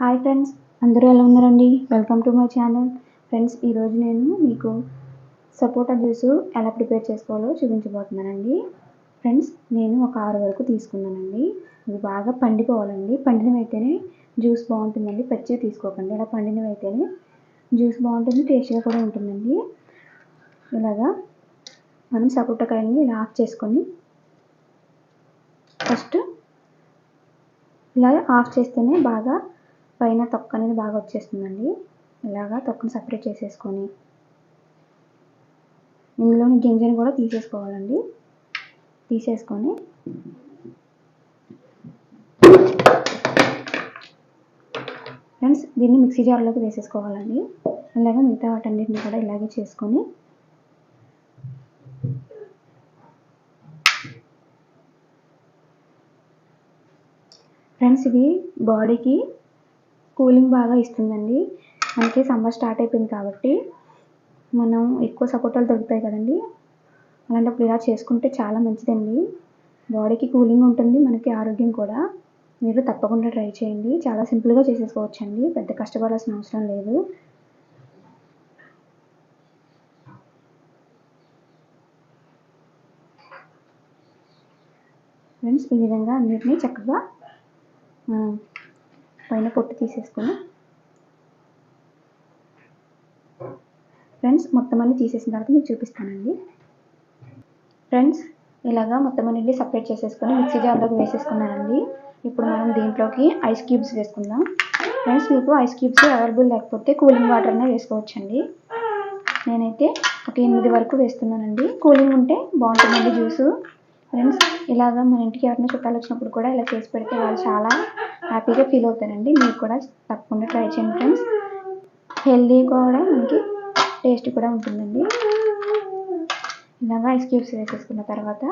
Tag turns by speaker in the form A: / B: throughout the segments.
A: Hi friends, అందరూ ఎలా ఉన్నారండి? Welcome to my channel. Friends, ఈరోజు నేను మీకు సపోటా జ్యూస్ ఎలా ప్రిపేర్ చేసుకోవాలో చూపించబోతున్నానండి. ఫ్రెండ్స్, నేను ఒక 6 వరకు తీసుకున్నానండి. ఇవి బాగా పండిపోవాలండి. పండినవైతేనే జ్యూస్ బాగుంటుందండి. పచ్చివి తీసుకోకండి. ఇలా పండినవైతేనే జ్యూస్ బాగుంటుంది, టేస్ట్గా కూడా ఉంటుందండి. ఇలాగా మనం సపోటా కాయని ఇలా ఆఫ్ చేసుకొని ఫస్ట్ ఇలా ఆఫ్ చేస్తేనే బాగా పైన తొక్క అనేది బాగా వచ్చేస్తుందండి. ఇలాగా తొక్కను సపరేట్ చేసేసుకొని ఇందులోని గింజను కూడా తీసేసుకోవాలండి. తీసేసుకొని ఫ్రెండ్స్, దీన్ని మిక్సీ జార్లోకి వేసేసుకోవాలండి. ఇలాగ మిగతా వాటన్నిటిని కూడా ఇలాగే చేసుకొని ఫ్రెండ్స్, ఇది బాడీకి కూలింగ్ బాగా ఇస్తుందండి. మనకి సమ్మర్ స్టార్ట్ అయిపోయింది కాబట్టి మనం ఎక్కువ సపోటాలు దొరుకుతాయి కదండి. అలాంటప్పుడు ఇలా చేసుకుంటే చాలా మంచిదండి. బాడీకి కూలింగ్ ఉంటుంది, మనకి ఆరోగ్యం కూడా. మీరు తప్పకుండా ట్రై చేయండి. చాలా సింపుల్గా చేసేసుకోవచ్చండి. పెద్ద కష్టపడాల్సిన అవసరం లేదు. ఫ్రెండ్స్, ఈ విధంగా అన్నిటినీ చక్కగా పైన పొట్టు తీసేసుకొని ఫ్రెండ్స్ మొత్తం అన్ని తీసేసిన తర్వాత మీకు చూపిస్తానండి. ఫ్రెండ్స్, ఇలాగా మొత్తం అన్నింటినీ సపరేట్ చేసేసుకొని మిక్సీ జార్లోకి వేసేసుకున్నానండి. ఇప్పుడు మనం దీంట్లోకి ఐస్ క్యూబ్స్ వేసుకుందాం. ఫ్రెండ్స్, మీకు ఐస్ క్యూబ్స్ అవైలబుల్ లేకపోతే కూలింగ్ వాటర్ అనే వేసుకోవచ్చండి. నేనైతే ఒక 8 వరకు వేస్తున్నానండి. కూలింగ్ ఉంటే బాగుంటుందండి జ్యూసు. ఫ్రెండ్స్, ఇలాగా మన ఇంటికి ఎవరైనా చుట్టాలు వచ్చినప్పుడు కూడా ఇలా చేసి పెడితే వాళ్ళు చాలా హ్యాపీగా ఫీల్ అవుతారండి. మీరు కూడా తప్పకుండా ట్రై చేయండి ఫ్రెండ్స్. హెల్దీ కూడా, మనకి టేస్ట్ కూడా ఉంటుందండి. ఇలాగా ఐస్ క్యూబ్స్ వేసేసుకున్న తర్వాత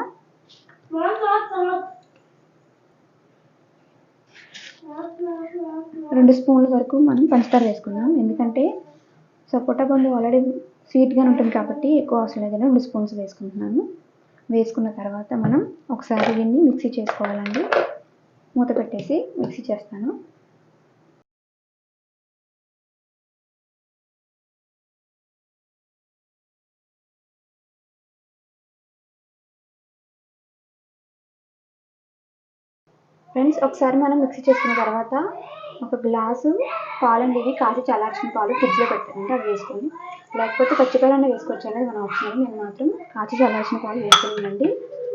A: 2 స్పూన్ల వరకు మనం పంచదార వేసుకుందాం. ఎందుకంటే సపోటా పండు ఆల్రెడీ స్వీట్గానే ఉంటుంది కాబట్టి ఎక్కువ అవసరం లేదని 2 స్పూన్స్ వేసుకుంటున్నాను. వేసుకున్న తర్వాత మనం ఒకసారి దీన్ని మిక్సీ చేసుకోవాలండి. మూత పెట్టేసి మిక్సీ చేస్తాను. ఫ్రెండ్స్, ఒకసారి మనం మిక్సీ చేసుకున్న తర్వాత ఒక గ్లాసు పాలండి. ఇవి కాచి చల్లార్చిన పాలు ఫ్రిడ్జ్లో పెట్టారంటే అవి వేసుకొని, లేకపోతే పచ్చిపాలన్నా వేసుకోవచ్చు అనేది మన ఆప్షనల్. నేను మాత్రం కాచి చల్లార్చిన పాలు వేసుకున్నానండి.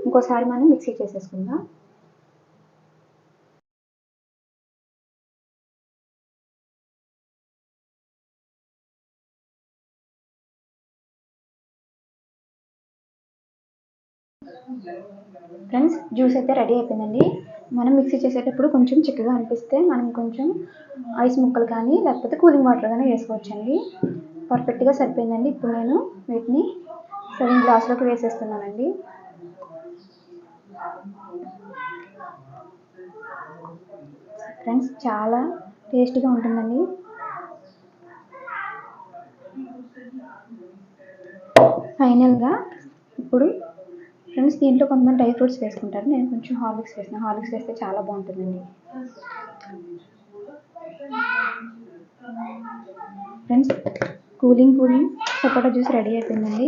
A: ఇంకోసారి మనం మిక్సీ చేసేసుకుందాం. ఫ్రెండ్స్, జ్యూస్ అయితే రెడీ అయిపోయిందండి. మనం మిక్సీ చేసేటప్పుడు కొంచెం చిక్కగా అనిపిస్తే మనం కొంచెం ఐస్ ముక్కలు కానీ లేకపోతే కూలింగ్ వాటర్ కానీ వేసుకోవచ్చండి. పర్ఫెక్ట్గా సరిపోయిందండి. ఇప్పుడు నేను వీటిని సర్వింగ్ గ్లాస్లోకి వేసేస్తున్నానండి. ఫ్రెండ్స్, చాలా టేస్టీగా ఉంటుందండి. ఫైనల్గా ఇప్పుడు ఫ్రెండ్స్, దీంట్లో కొంతమంది డ్రై ఫ్రూట్స్ వేసుకుంటారు. నేను కొంచెం హార్లిక్స్ వేసిన. హార్లిక్స్ వేస్తే చాలా బాగుంటుందండి. ఫ్రెండ్స్, కూలింగ్ సపోటా జ్యూస్ రెడీ అయిపోయిందండి.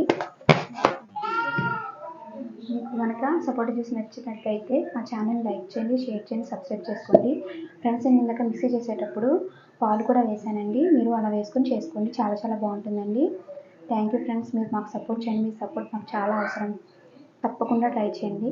A: మీకు కనుక సపోటా జ్యూస్ నచ్చినట్లయితే మా ఛానల్ లైక్ చేయండి, షేర్ చేయండి, సబ్స్క్రైబ్ చేసుకోండి. ఫ్రెండ్స్, నేను ఇందాక మిక్సీ చేసేటప్పుడు పాలు కూడా వేసానండి. మీరు అలా వేసుకొని చేసుకోండి. చాలా చాలా బాగుంటుందండి. Thank you friends. మీరు మాకు సపోర్ట్ చేయండి. మీ సపోర్ట్ మాకు చాలా అవసరం. తప్పకుండా ట్రై చేయండి.